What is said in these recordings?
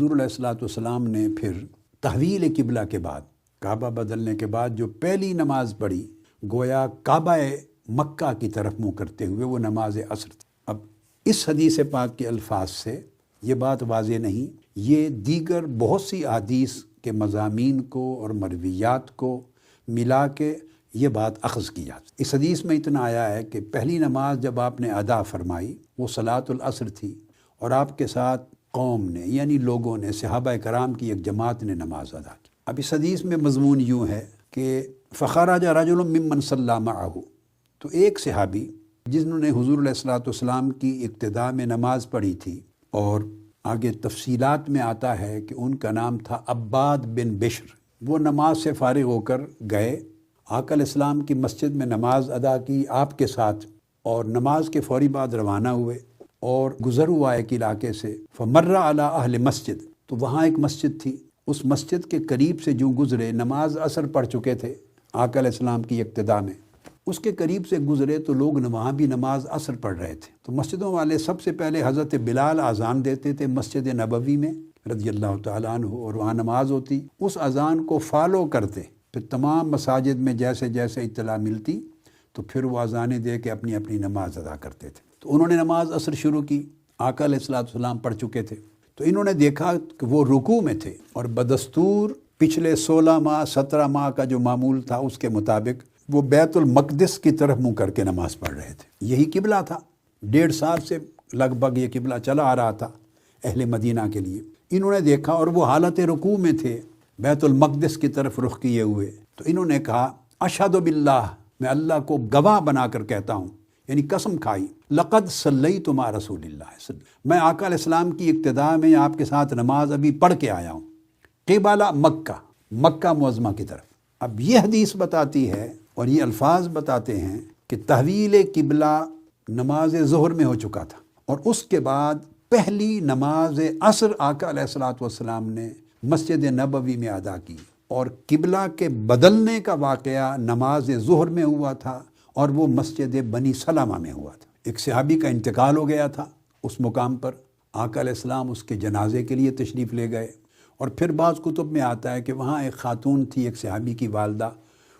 حضور علیہ الصلوۃ والسلام نے پھر تحویل قبلہ کے بعد، کعبہ بدلنے کے بعد جو پہلی نماز پڑھی، گویا کعبہ مکہ کی طرف منہ کرتے ہوئے، وہ نماز عصر تھی۔ اب اس حدیث پاک کے الفاظ سے یہ بات واضح نہیں، یہ دیگر بہت سی احادیث کے مضامین کو اور مرویات کو ملا کے یہ بات اخذ کی جاتی۔ اس حدیث میں اتنا آیا ہے کہ پہلی نماز جب آپ نے ادا فرمائی وہ صلاۃ العصر تھی، اور آپ کے ساتھ قوم نے، یعنی لوگوں نے، صحابہ کرام کی ایک جماعت نے نماز ادا کی۔ اب اس حدیث میں مضمون یوں ہے کہ فخرج رجل ممن صلی معہ، تو ایک صحابی جنہوں نے حضور علیہ الصلوۃ والسلام کی ابتدا میں نماز پڑھی تھی، اور آگے تفصیلات میں آتا ہے کہ ان کا نام تھا عباد بن بشر، وہ نماز سے فارغ ہو کر گئے، آقا علیہ السلام کی مسجد میں نماز ادا کی آپ کے ساتھ، اور نماز کے فوری بعد روانہ ہوئے اور گزر ہوا ایک علاقے سے، فمر علی اہل مسجد، تو وہاں ایک مسجد تھی، اس مسجد کے قریب سے جو گزرے، نماز عصر پڑھ چکے تھے آقا علیہ السلام کی ابتدا میں، اس کے قریب سے گزرے تو لوگ وہاں بھی نماز عصر پڑھ رہے تھے، تو مسجدوں والے سب سے پہلے حضرت بلال اذان دیتے تھے مسجد نبوی میں رضی اللہ تعالیٰ عنہ، اور وہاں نماز ہوتی، اس اذان کو فالو کرتے، پھر تمام مساجد میں جیسے جیسے اطلاع ملتی تو پھر وہ اذانیں دے کے اپنی اپنی نماز ادا کرتے تھے۔ تو انہوں نے نماز عصر شروع کی، آقا علیہ السلام پڑھ چکے تھے، تو انہوں نے دیکھا کہ وہ رکوع میں تھے، اور بدستور پچھلے 16 ماہ 17 ماہ کا جو معمول تھا اس کے مطابق وہ بیت المقدس کی طرف منہ کر کے نماز پڑھ رہے تھے۔ یہی قبلہ تھا، 1.5 سال سے لگ بھگ یہ قبلہ چلا آ رہا تھا اہل مدینہ کے لیے۔ انہوں نے دیکھا اور وہ حالت رکوع میں تھے، بیت المقدس کی طرف رخ کیے ہوئے، تو انہوں نے کہا اشہد باللہ، میں اللہ کو گواہ بنا کر کہتا ہوں، یعنی قسم کھائی، لقد صلیت مع رسول اللہ صلی اللہ علیہ وسلم، میں آقا علیہ السلام کی ابتدا میں آپ کے ساتھ نماز ابھی پڑھ کے آیا ہوں، قبلہ مکہ، مکہ معظمہ کی طرف۔ اب یہ حدیث بتاتی ہے اور یہ الفاظ بتاتے ہیں کہ تحویل قبلہ نماز ظہر میں ہو چکا تھا، اور اس کے بعد پہلی نماز عصر آقا علیہ السلام نے مسجد نبوی میں ادا کی، اور قبلہ کے بدلنے کا واقعہ نماز ظہر میں ہوا تھا، اور وہ مسجد بنی سلمہ میں ہوا تھا۔ ایک صحابی کا انتقال ہو گیا تھا اس مقام پر، آقا علیہ السلام اس کے جنازے کے لیے تشریف لے گئے، اور پھر بعض کتب میں آتا ہے کہ وہاں ایک خاتون تھی، ایک صحابی کی والدہ،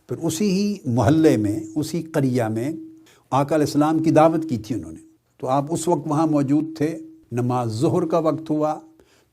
پھر اسی ہی محلے میں، اسی قریہ میں آقا علیہ السلام کی دعوت کی تھی انہوں نے، تو آپ اس وقت وہاں موجود تھے، نماز ظہر کا وقت ہوا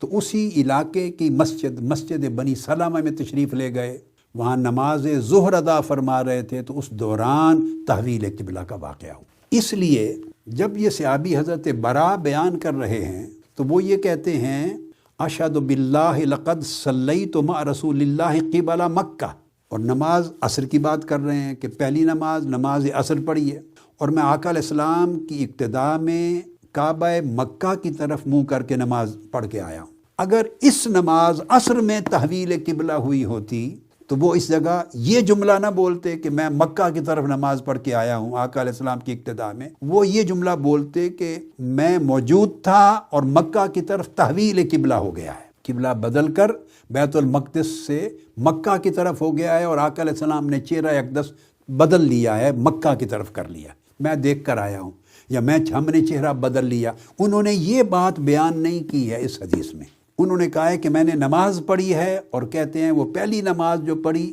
تو اسی علاقے کی مسجد بنی سلمہ میں تشریف لے گئے، وہاں نماز ظہر ادا فرما رہے تھے، تو اس دوران تحویل قبلہ کا واقعہ ہوا۔ اس لیے جب یہ صحابی حضرت برا بیان کر رہے ہیں تو وہ یہ کہتے ہیں اشہد باللہ لقد صلیت مع رسول اللہ قبلہ مکہ، اور نماز عصر کی بات کر رہے ہیں کہ پہلی نماز عصر پڑھی ہے، اور میں آقا علیہ السلام کی ابتدا میں کعبہ مکہ کی طرف منہ کر کے نماز پڑھ کے آیا ہوں۔ اگر اس نماز عصر میں تحویل قبلہ ہوئی ہوتی تو وہ اس جگہ یہ جملہ نہ بولتے کہ میں مکہ کی طرف نماز پڑھ کے آیا ہوں آقا علیہ السلام کی ابتدا میں، وہ یہ جملہ بولتے کہ میں موجود تھا اور مکہ کی طرف تحویل قبلہ ہو گیا ہے، قبلہ بدل کر بیت المقدس سے مکہ کی طرف ہو گیا ہے، اور آقا علیہ السلام نے چہرہ اقدس بدل لیا ہے، مکہ کی طرف کر لیا، میں دیکھ کر آیا ہوں، یا ہم نے چہرہ بدل لیا۔ انہوں نے یہ بات بیان نہیں کی ہے اس حدیث میں، انہوں نے کہا ہے کہ میں نے نماز پڑھی ہے، اور کہتے ہیں وہ پہلی نماز جو پڑھی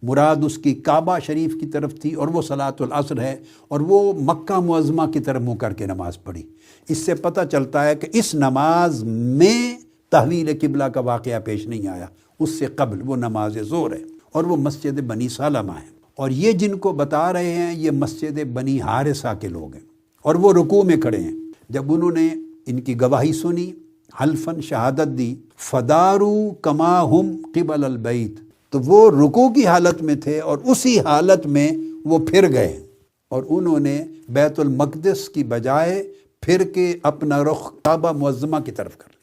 مراد اس کی کعبہ شریف کی طرف تھی، اور وہ صلاۃ العصر ہے، اور وہ مکہ معظمہ کی طرف منہ کر کے نماز پڑھی۔ اس سے پتہ چلتا ہے کہ اس نماز میں تحویل قبلہ کا واقعہ پیش نہیں آیا، اس سے قبل وہ نماز ظہر ہے، اور وہ مسجد بنی سلمہ ہے، اور یہ جن کو بتا رہے ہیں یہ مسجد بنی حارثہ کے لوگ ہیں، اور وہ رکوع میں کھڑے ہیں۔ جب انہوں نے ان کی گواہی سنی، حلفاً شہادت دی، فدارو کما ہم قبل البیت، تو وہ رکوع کی حالت میں تھے، اور اسی حالت میں وہ پھر گئے، اور انہوں نے بیت المقدس کی بجائے پھر کے اپنا رخ کعبہ معظمہ کی طرف کر لیا۔